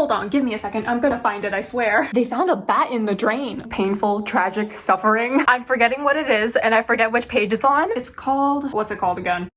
Hold on, give me a second. I'm gonna find it, I swear. They found a bat in the drain. Painful, tragic, suffering. I'm forgetting what it is, and I forget which page it's on. It's called... what's it called again?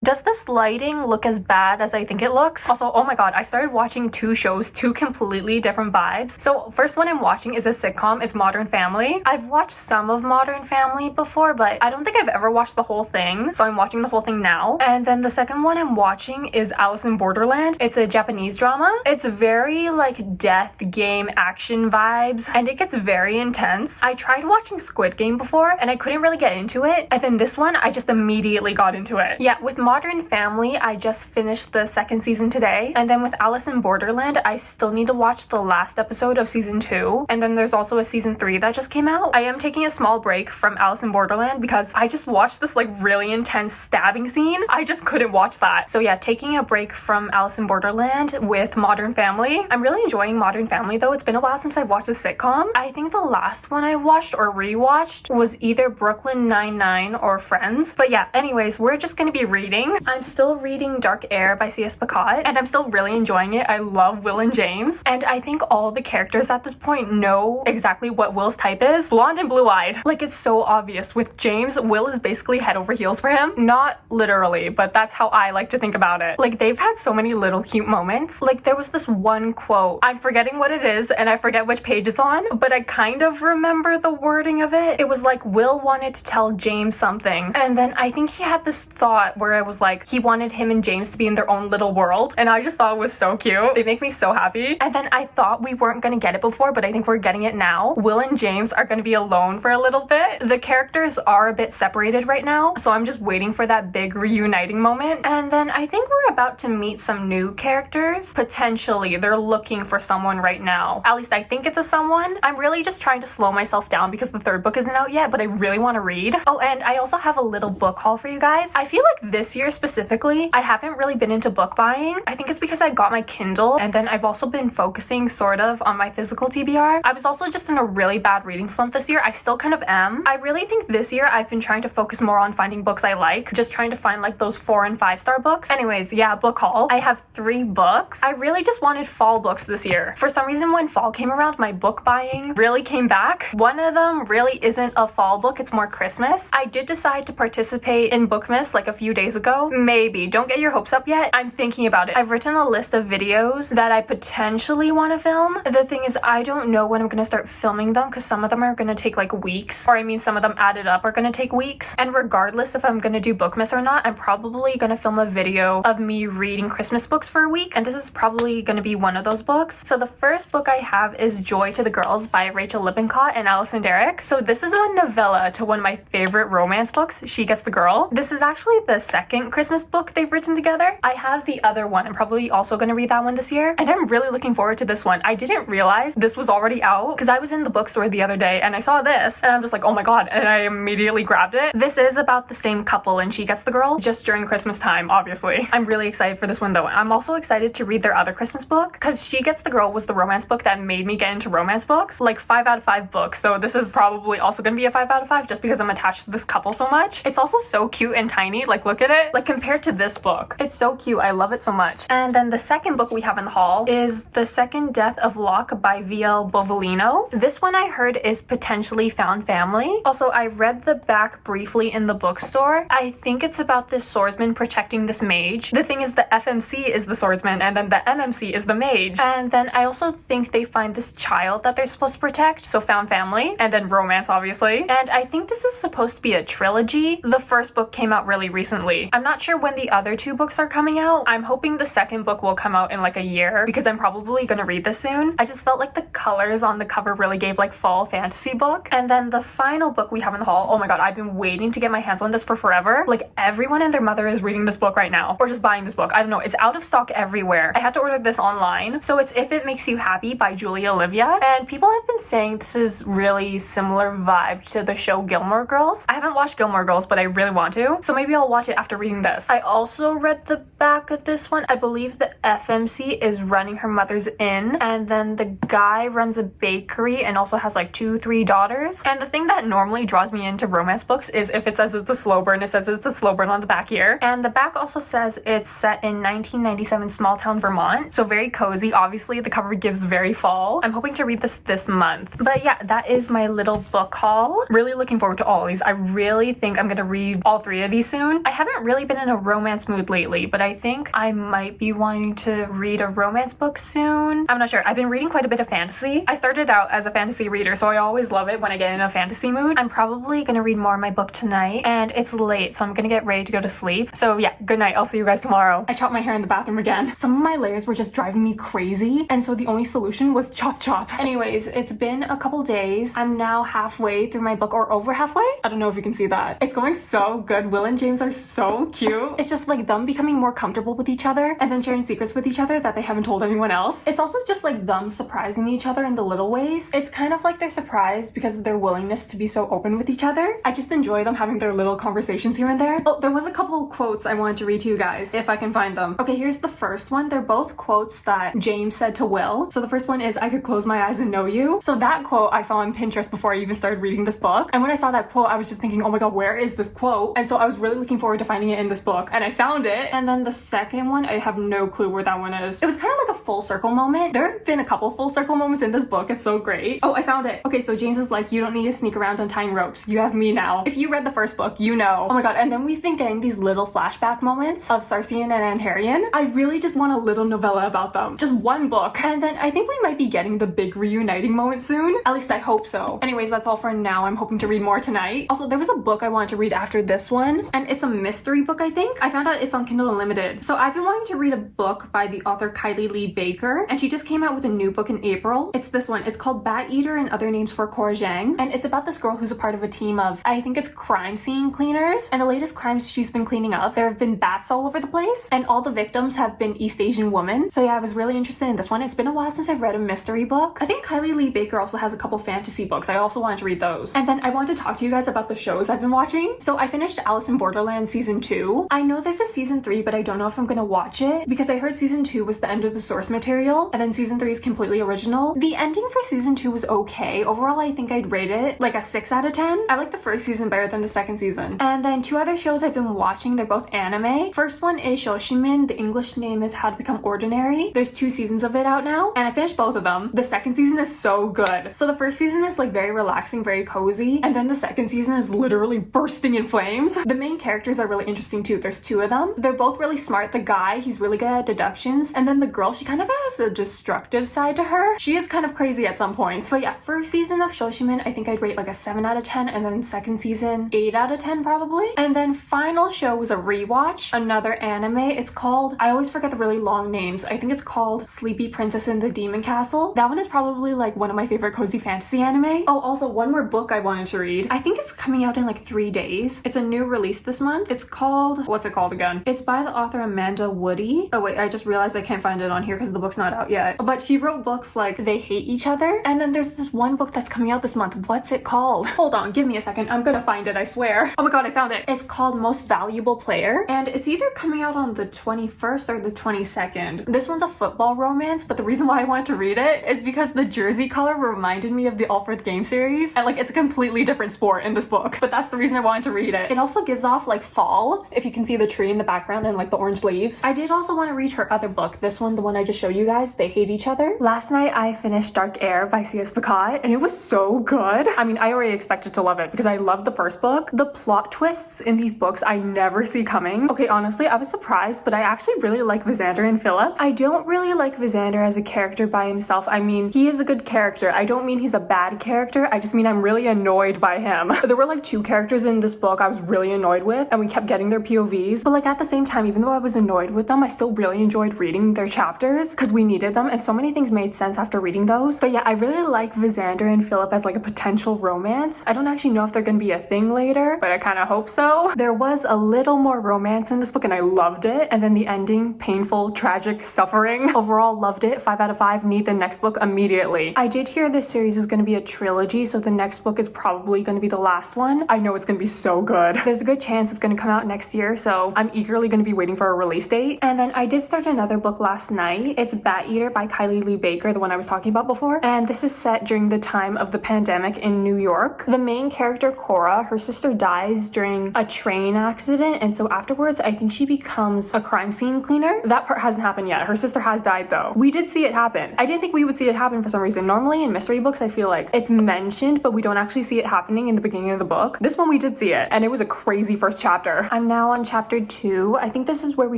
Does this lighting look as bad as I think it looks? Also, oh my god, I started watching two shows, two completely different vibes. So first one I'm watching is a sitcom, it's Modern Family. I've watched some of Modern Family before, but I don't think I've ever watched the whole thing. So I'm watching the whole thing now. And then the second one I'm watching is Alice in Borderland. It's a Japanese drama. It's very like death game action vibes, and it gets very intense. I tried watching Squid Game before, and I couldn't really get into it. And then this one, I just immediately got into it. Yeah, with Modern Family, I just finished the second season today, and then with Alice in Borderland, I still need to watch the last episode of season 2, and then there's also a season 3 that just came out. I am taking a small break from Alice in Borderland because I just watched this like really intense stabbing scene. I just couldn't watch that. So yeah, taking a break from Alice in Borderland with Modern Family. I'm really enjoying Modern Family though. It's been a while since I've watched a sitcom. I think the last one I watched or rewatched was either Brooklyn Nine-Nine or Friends. But yeah, anyways, we're just gonna be reading. I'm still reading Dark Heir by C.S. Picot, and I'm still really enjoying it. I love Will and James, and I think all the characters at this point know exactly what Will's type is. Blonde and blue-eyed. Like, it's so obvious. With James, Will is basically head over heels for him. Not literally, but that's how I like to think about it. Like, they've had so many little cute moments. Like, there was this one quote. I'm forgetting what it is, and I forget which page it's on, but I kind of remember the wording of it. It was like, Will wanted to tell James something, and then I think he had this thought where it was like, he wanted him and James to be in their own little world, and I just thought it was so cute. They make me so happy. And then I thought we weren't gonna get it before, but I think we're getting it now. Will and James are gonna be alone for a little bit. The characters are a bit separated right now, so I'm just waiting for that big reuniting moment. And then I think we're about to meet some new characters. Potentially, they're looking for someone right now. At least I think it's a someone. I'm really just trying to slow myself down because the third book isn't out yet, but I really want to read. Oh, and I also have a little book haul for you guys. I feel like this year specifically, I haven't really been into book buying. I think it's because I got my Kindle, and then I've also been focusing sort of on my physical TBR. I was also just in a really bad reading slump this year. I still kind of am. I really think this year I've been trying to focus more on finding books I like, just trying to find like those 4 and 5 star books. Anyways, yeah, book haul. I have 3 books. I really just wanted fall books this year. For some reason, when fall came around, my book buying really came back. One of them really isn't a fall book, it's more Christmas. I did decide to participate in Bookmas like a few days ago. Maybe. Don't get your hopes up yet. I'm thinking about it. I've written a list of videos that I potentially want to film. The thing is, I don't know when I'm gonna start filming them because some of them are gonna take like weeks, or I mean some of them added up are gonna take weeks. And regardless if I'm gonna do Bookmas or not, I'm probably gonna film a video of me reading Christmas books for a week, and this is probably gonna be one of those books. So the first book I have is Joy to the Girls by Rachel Lippincott and Alison Derrick. So this is a novella to one of my favorite romance books, She Gets the Girl. This is actually the second Christmas book they've written together. I have the other one. I'm probably also gonna read that one this year, and I'm really looking forward to this one. I didn't realize this was already out because I was in the bookstore the other day and I saw this and I'm just like, oh my god, and I immediately grabbed it. This is about the same couple in She Gets the Girl, just during Christmas time, obviously. I'm really excited for this one though. I'm also excited to read their other Christmas book because She Gets the Girl was the romance book that made me get into romance books, like 5 out of 5 books. So this is probably also gonna be a 5 out of 5 just because I'm attached to this couple so much. It's also so cute and tiny, like look at it, like compared to this book. It's so cute. I love it so much. And then the second book we have in the haul is The Second Death of Locke by V.L. Bovolino. This one I heard is potentially found family. Also, I read the back briefly in the bookstore. I think it's about this swordsman protecting this mage. The thing is, the FMC is the swordsman and then the MMC is the mage. And then I also think they find this child that they're supposed to protect, so found family, and then romance obviously. And I think this is supposed to be a trilogy. The first book came out really recently. I'm not sure when the other 2 books are coming out. I'm hoping the second book will come out in like a year because I'm probably gonna read this soon. I just felt like the colors on the cover really gave like fall fantasy book. And then the final book we have in the haul, oh my god, I've been waiting to get my hands on this for forever. Like everyone and their mother is reading this book right now or just buying this book. I don't know, it's out of stock everywhere. I had to order this online. So it's If It Makes You Happy by Julia Olivia, and people have been saying this is really similar vibe to the show Gilmore Girls. I haven't watched Gilmore Girls, but I really want to, so maybe I'll watch it after reading this. I also read the back of this one. I believe the FMC is running her mother's inn, and then the guy runs a bakery and also has like 2-3 daughters. And the thing that normally draws me into romance books is if it says it's a slow burn, it says it's a slow burn on the back here. And the back also says it's set in 1997 small town Vermont, so very cozy. Obviously the cover gives very fall. I'm hoping to read this month. But yeah, that is my little book haul. Really looking forward to all of these. I really think I'm gonna read all 3 of these soon. I haven't really been in a romance mood lately, but I think I might be wanting to read a romance book soon. I'm not sure. I've been reading quite a bit of fantasy. I started out as a fantasy reader, so I always love it when I get in a fantasy mood. I'm probably gonna read more of my book tonight, and it's late, so I'm gonna get ready to go to sleep. So yeah, good night. I'll see you guys tomorrow. I chopped my hair in the bathroom again. Some of my layers were just driving me crazy, and so the only solution was chop chop. Anyways, it's been a couple days. I'm now halfway through my book, or over halfway. I don't know if you can see that. It's going so good. Will and James are so cute. It's just like them becoming more comfortable with each other and then sharing secrets with each other that they haven't told anyone else. It's also just like them surprising each other in the little ways. It's kind of like they're surprised because of their willingness to be so open with each other. I just enjoy them having their little conversations here and there. Oh, there was a couple quotes I wanted to read to you guys, if I can find them. Okay, here's the first one. They're both quotes that James said to Will. So the first one is, "I could close my eyes and know you." So that quote I saw on Pinterest before I even started reading this book. And when I saw that quote, I was just thinking, oh my god, where is this quote? And so I was really looking forward to finding it in this book, and I found it. And then the second one, I have no clue where that one is. It was kind of like a full circle moment. There have been a couple full circle moments in this book. It's so great. Oh, I found it. Okay, so James is like, "You don't need to sneak around untying ropes. You have me now." If you read the first book, you know. Oh my god, and then we've been getting these little flashback moments of Sarsian and Anharian. I really just want a little novella about them. Just one book. And then I think we might be getting the big reuniting moment soon. At least I hope so. Anyways, that's all for now. I'm hoping to read more tonight. Also, there was a book I wanted to read after this one, and it's a mystery book, I think. I found out it's on Kindle Unlimited. So I've been wanting to read a book by the author Kylie Lee Baker, and she just came out with a new book in April. It's this one. It's called Bat Eater and Other Names for Cora Zhang, and it's about this girl who's a part of a team of, I think it's crime scene cleaners, and the latest crimes she's been cleaning up, there have been bats all over the place, and all the victims have been East Asian women. So yeah, I was really interested in this one. It's been a while since I've read a mystery book. I think Kylie Lee Baker also has a couple fantasy books. I also wanted to read those. And then I want to talk to you guys about the shows I've been watching. So I finished Alice in Borderland season 2. I know there's a season 3, but I don't know if I'm gonna watch it because I heard season 2 was the end of the source material, and then season 3 is completely original. The ending for season 2 was okay. Overall, I think I'd rate it like a 6 out of 10. I like the first season better than the second season. And then 2 other shows I've been watching, they're both anime. First one is Shoshimin. The English name is How to Become Ordinary. There's 2 seasons of it out now, and I finished both of them. The second season is so good. So the first season is like very relaxing, very cozy, and then the second season is literally bursting in flames. The main characters are really interesting too. There's 2 of them. They're both really smart. The guy, he's really good at deductions, and then the girl, she kind of has a destructive side to her. She is kind of crazy at some points. But yeah, first season of Shoshimin, I think I'd rate like a 7 out of 10, and then second season 8 out of 10 probably. And then final show was a rewatch, another anime. It's called, I always forget the really long names. I think it's called Sleepy Princess in the Demon Castle. That one is probably like one of my favorite cozy fantasy anime. Oh, also one more book I wanted to read. I think it's coming out in like 3 days. It's a new release this month. It's called, what's it called again? It's by the author Amanda Woody. Oh wait, I just realized I can't find it on here because the book's not out yet. But she wrote books like They Hate Each Other, and then there's this one book that's coming out this month. What's it called? Hold on, give me a second. I'm gonna find it, I swear. Oh my god, I found it. It's called Most Valuable Player, and it's either coming out on the 21st or the 22nd. This one's a football romance, but the reason why I wanted to read it is because the jersey color reminded me of the Alfred Game series, and like it's a completely different sport in this book, but that's the reason I wanted to read it. It also gives off like fall, if you can see the tree in the background and like the orange leaves. I did also want to read her other book, this one, the one I just showed you guys, They Hate Each Other. Last night I finished Dark Heir by C.S. Picot, and it was so good. I mean, I already expected to love it because I loved the first book. The plot twists in these books I never see coming. Okay, honestly, I was surprised, but I actually really like Visander and Philip. I don't really like Visander as a character by himself. I mean, he is a good character. I don't mean he's a bad character. I just mean I'm really annoyed by him. There were like 2 characters in this book I was really annoyed with, and we kept getting their POVs. But like at the same time, even though I was annoyed with them, I still really enjoyed reading their chapters because we needed them, and so many things made sense after reading those. But yeah, I really like Visander and Philip as like a potential romance. I don't actually know if they're gonna be a thing later, but I kind of hope so. There was a little more romance in this book and I loved it. And then the ending, painful, tragic, suffering. Overall, loved it. 5 out of 5. Need the next book immediately. I did hear this series is going to be a trilogy, so the next book is probably going to be the last one. I know it's going to be so good. There's a good chance it's going to come out next year, so I'm eagerly going to be waiting for a release date. And then I did start another book last night. It's Bat Eater by Kylie Lee Baker, the one I was talking about before. And this is set during the time of the pandemic in New York. The main character, Cora, her sister dies during a train accident, and so afterwards I think she becomes a crime scene cleaner. That part hasn't happened yet. Her sister has died though. We did see it happen. I didn't think we would see it happen for some reason. Normally in mystery books I feel like it's mentioned but we don't actually see it happening in the beginning of the book. This one we did see it, and it was a crazy first chapter. I'm now on chapter 2. I think this is where we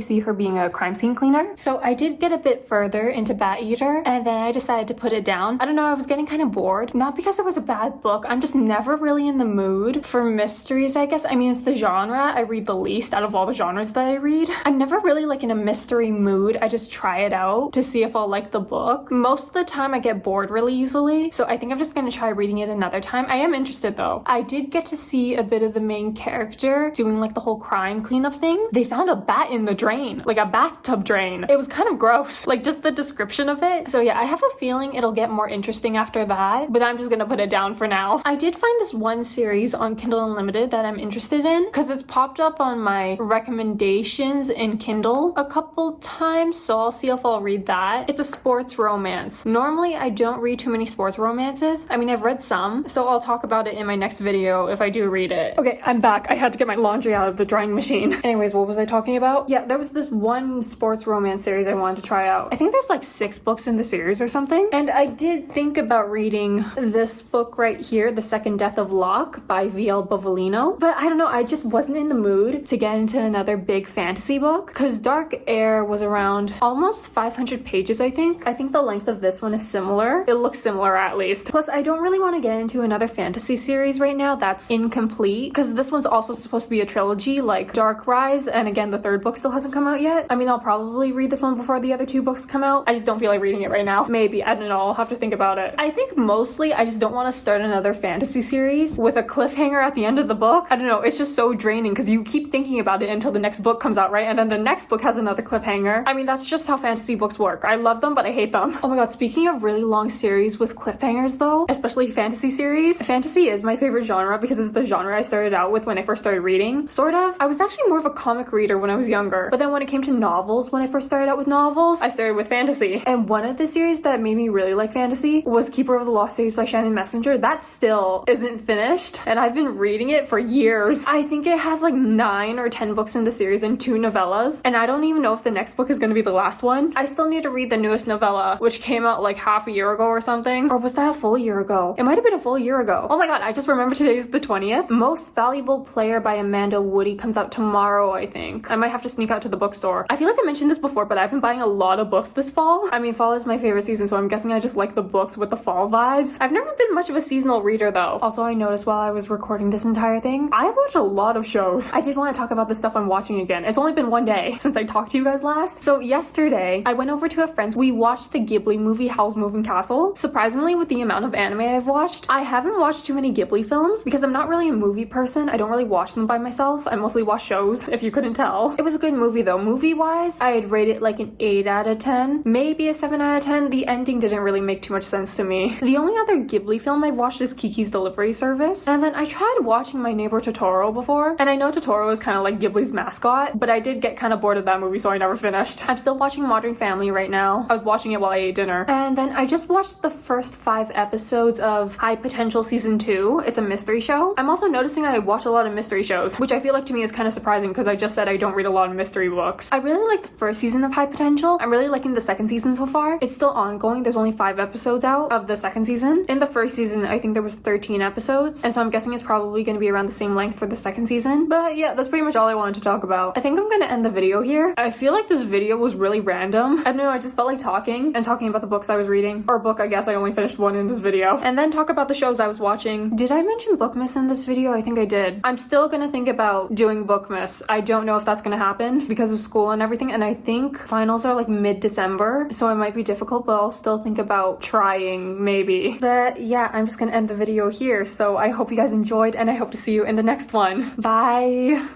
see her being a crime scene cleaner. So I did get a bit further into Bat Eater and then I decided to put it down. I don't know, I was getting kind of bored. Not because it was a bad book, I'm just never really in the mood for mysteries, I guess. I mean, it's the genre I read the least out of all the genres that I read. I'm never really like in a mystery mood. I just try it out to see if I'll like the book. Most of the time I get bored really easily, so I think I'm just gonna try reading it another time. I am interested though. I did get to see a bit of the main character doing like the whole crime cleanup thing. They found a bat in the drain, like a bathtub drain. It was kind of gross, like just the description of it. So yeah, I have a feeling it'll get more interesting after that, but I'm just gonna put it down for now. I did find this one series on Kindle Unlimited that I'm interested in because it's popped up on my recommendations in Kindle a couple times, so I'll see if I'll read that. It's a sports romance. Normally I don't read too many sports romances. I mean, I've read some, so I'll talk about it in my next video if I do read it. Okay, I'm back. I had to get my laundry out of the drying machine. Anyways, what was I talking about? Yeah, there was this one sports romance series I wanted to try out. I think there's like 6 books in the series or something, and I did think about reading this book right here, The Second Death of Locke by V.L. Bovalino, but I don't know, I just wasn't in the mood to get into another big fantasy book because Dark Heir was around almost 500 pages, I think. I think the length of this one is similar. It looks similar at least. Plus, I don't really want to get into another fantasy series right now that's incomplete because this one's also supposed to be a trilogy like Dark Rise, and again, the 3rd book still hasn't come out yet. I mean, I'll probably read this one before the other 2 books come out. I just don't feel like reading it right now. Maybe, I don't know, I'll have to think about it. I think mostly I just don't want to start another fantasy series with a cliffhanger at the end of the book. I don't know, it's just so draining because you keep thinking about it until the next book comes out, right? And then the next book has another cliffhanger. I mean, that's just how fantasy books work. I love them, but I hate them. Oh my god, speaking of really long series with cliffhangers though, especially fantasy series, fantasy is my favorite genre because it's the genre I started out with when I first started reading. Sort of. I was actually more of a comic reader when I was younger, but then when it came to novels, when I first started out with novels, I started with fantasy. And one of the series that made me really like fantasy was Keeper of the Lost series by Shannon Messenger. That still isn't finished, and I've been reading it for years. I think it has like 9 or 10 books in the series and 2 novellas, and I don't even know if the next book is going to be the last one. I still need to read the newest novella, which came out like half a year ago or something. Or was that a full year ago? It might have been a full year ago. Oh my god, I just remembered today's the 20th. Most Valuable Player by Amanda Woody comes out tomorrow, I think. I might have to sneak out to the bookstore. I feel like I mentioned this before, but I've been buying a lot of books this fall. I mean, fall is my favorite season, so I'm guessing I just like the books with the fall vibes. I've never been much of a seasonal reader though. Also, I noticed while I was recording this entire thing, I watch a lot of shows. I did want to talk about the stuff I'm watching again. It's only been one day since I talked to you guys last. So yesterday, I went over to a friend's. We watched the Ghibli movie Howl's Moving Castle. Surprisingly, with the amount of anime I've watched, I haven't watched too many Ghibli films because I'm not really a movie person. I don't really watch them by myself. I mostly watch shows, if you couldn't tell. It was a good movie though. Movie-wise, I'd rate it like an 8 out of 10, maybe a 7 out of 10. The ending didn't really make too much sense to me. The only other Ghibli film I've watched is Kiki's Delivery Service, and then I tried watching My Neighbor Totoro before, and I know Totoro is kind of like Ghibli's mascot, but I did get kind of bored of that movie, so I never finished. I'm still watching Modern Family right now. I was watching it while I ate dinner, and then I just watched the first 5 episodes of High Potential Season 2. It's a mystery show. I'm also noticing I watch a lot of mystery shows, which I feel like to me is kind of surprising because I just said I don't read a lot of mystery books. I really like the first season of High Potential. I'm really liking the second season so far. It's still ongoing. There's only 5 episodes out of the second season. In the first season, I think there was 13 episodes, and so I'm guessing it's probably going to be around the same length for the second season. But yeah, that's pretty much all I wanted to talk about. I think I'm gonna end the video here. I feel like this video was really random. I don't know, I just felt like talking about the books I was reading. Or book, I guess I only finished one in this video. And then talk about the shows I was watching. Did I mention Bookmas in this video? I think I did. I'm still gonna think about doing Bookmas. I don't know if that's gonna happen because of school and everything, and I think finals are like mid-December, so it might be difficult, but I'll still think about trying, maybe. But yeah, I'm just gonna end the video here, so I hope you guys enjoyed, and I hope to see you in the next one. Bye!